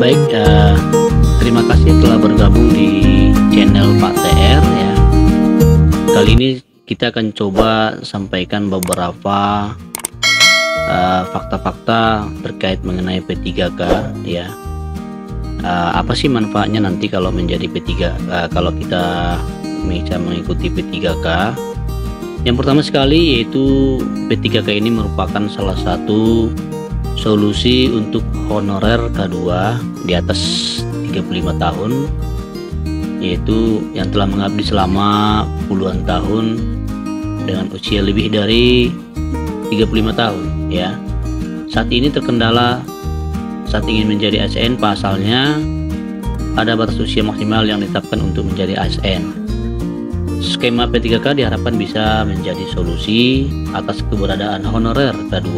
Baik, terima kasih telah bergabung di channel Pak TR ya. Kali ini kita akan coba sampaikan beberapa fakta-fakta terkait mengenai P3K ya. Apa sih manfaatnya nanti kalau menjadi P3K, kalau kita bisa mengikuti P3K? Yang pertama sekali yaitu P3K ini merupakan salah satu solusi untuk honorer K2 di atas 35 tahun, yaitu yang telah mengabdi selama puluhan tahun dengan usia lebih dari 35 tahun ya. Saat ini terkendala saat ingin menjadi ASN, pasalnya ada batas usia maksimal yang ditetapkan untuk menjadi ASN. Skema P3K diharapkan bisa menjadi solusi atas keberadaan honorer K2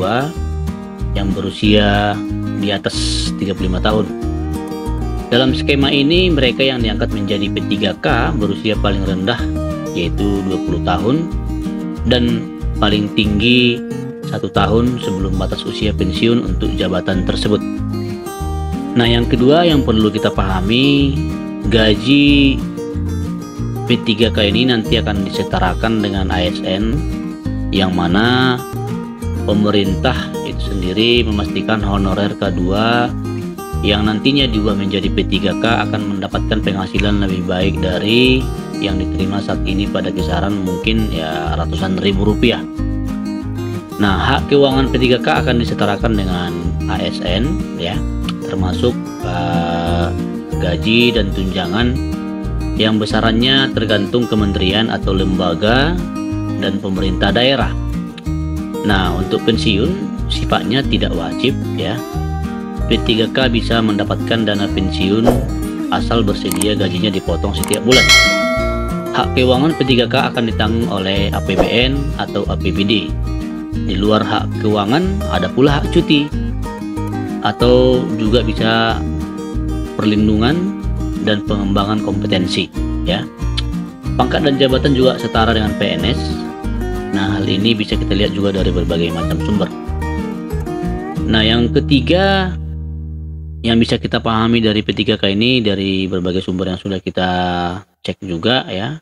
yang berusia di atas 35 tahun. Dalam skema ini, mereka yang diangkat menjadi P3K berusia paling rendah yaitu 20 tahun dan paling tinggi 1 tahun sebelum batas usia pensiun untuk jabatan tersebut. Nah, yang kedua yang perlu kita pahami, gaji P3K ini nanti akan disetarakan dengan ASN, yang mana pemerintah itu sendiri memastikan honorer K2 yang nantinya diubah menjadi P3K akan mendapatkan penghasilan lebih baik dari yang diterima saat ini pada kisaran mungkin ya ratusan ribu rupiah. Nah, hak keuangan P3K akan disetarakan dengan ASN ya, termasuk gaji dan tunjangan yang besarannya tergantung kementerian atau lembaga dan pemerintah daerah. Nah, untuk pensiun sifatnya tidak wajib ya. P3K bisa mendapatkan dana pensiun asal bersedia gajinya dipotong setiap bulan. Hak keuangan P3K akan ditanggung oleh APBN atau APBD. Di luar hak keuangan ada pula hak cuti, atau juga bisa perlindungan dan pengembangan kompetensi ya. Pangkat dan jabatan juga setara dengan PNS. Nah, hal ini bisa kita lihat juga dari berbagai macam sumber. Nah, yang ketiga yang bisa kita pahami dari P3K ini dari berbagai sumber yang sudah kita cek juga ya.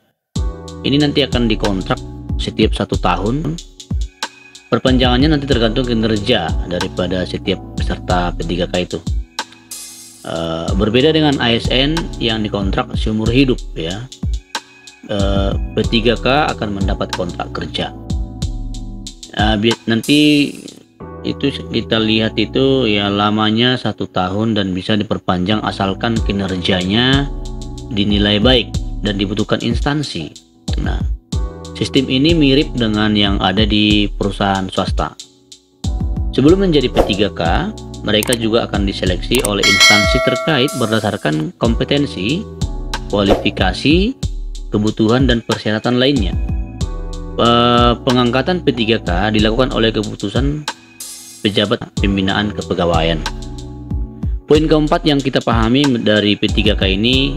Ini nanti akan dikontrak setiap 1 tahun. Perpanjangannya nanti tergantung kinerja daripada setiap peserta P3K itu. Berbeda dengan ASN yang dikontrak seumur hidup ya. P3K akan mendapat kontrak kerja. Nanti itu kita lihat itu ya lamanya 1 tahun dan bisa diperpanjang asalkan kinerjanya dinilai baik dan dibutuhkan instansi. Nah, sistem ini mirip dengan yang ada di perusahaan swasta. Sebelum menjadi P3K, mereka juga akan diseleksi oleh instansi terkait berdasarkan kompetensi, kualifikasi, kebutuhan dan persyaratan lainnya. Pengangkatan P3K dilakukan oleh keputusan pejabat pembinaan kepegawaian. Poin keempat yang kita pahami dari P3K ini,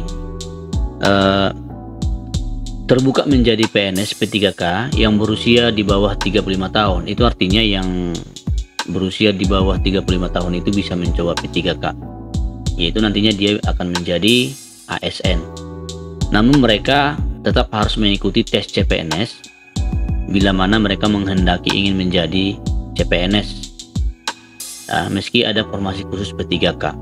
terbuka menjadi PNS P3K yang berusia di bawah 35 tahun. Itu artinya yang berusia di bawah 35 tahun itu bisa mencoba P3K, yaitu nantinya dia akan menjadi ASN. Namun mereka tetap harus mengikuti tes CPNS bila mana mereka menghendaki ingin menjadi CPNS. Nah, meski ada formasi khusus P3K.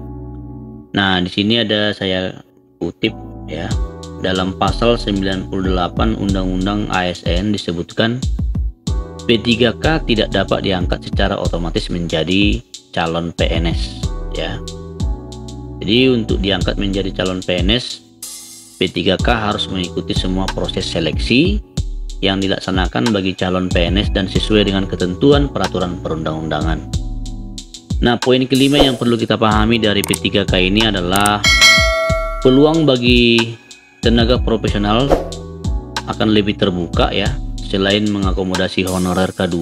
Nah, di sini ada saya kutip ya. Dalam pasal 98 Undang-Undang ASN disebutkan P3K tidak dapat diangkat secara otomatis menjadi calon PNS ya. Jadi untuk diangkat menjadi calon PNS, P3K harus mengikuti semua proses seleksi yang dilaksanakan bagi calon PNS dan sesuai dengan ketentuan peraturan perundang-undangan. Nah, poin kelima yang perlu kita pahami dari P3K ini adalah peluang bagi tenaga profesional akan lebih terbuka ya. Selain mengakomodasi honorer K2,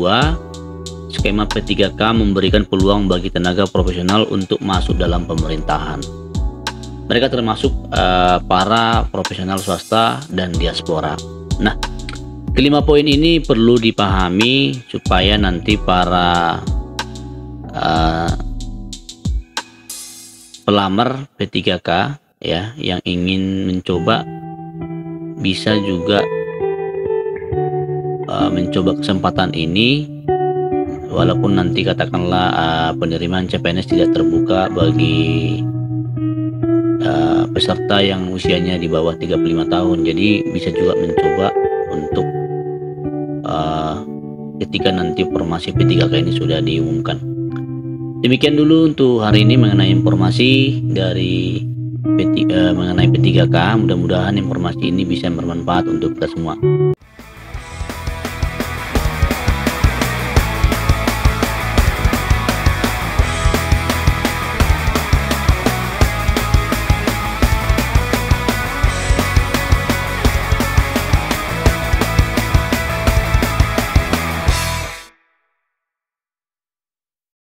skema P3K memberikan peluang bagi tenaga profesional untuk masuk dalam pemerintahan. Mereka termasuk para profesional swasta dan diaspora. Nah, kelima poin ini perlu dipahami supaya nanti para pelamar P3K ya yang ingin mencoba bisa juga mencoba kesempatan ini, walaupun nanti katakanlah penerimaan CPNS tidak terbuka bagi peserta yang usianya di bawah 35 tahun. Jadi bisa juga mencoba untuk ketika nanti formasi P3K ini sudah diumumkan. Demikian dulu untuk hari ini mengenai informasi dari mengenai P3K. Mudah-mudahan informasi ini bisa bermanfaat untuk kita semua.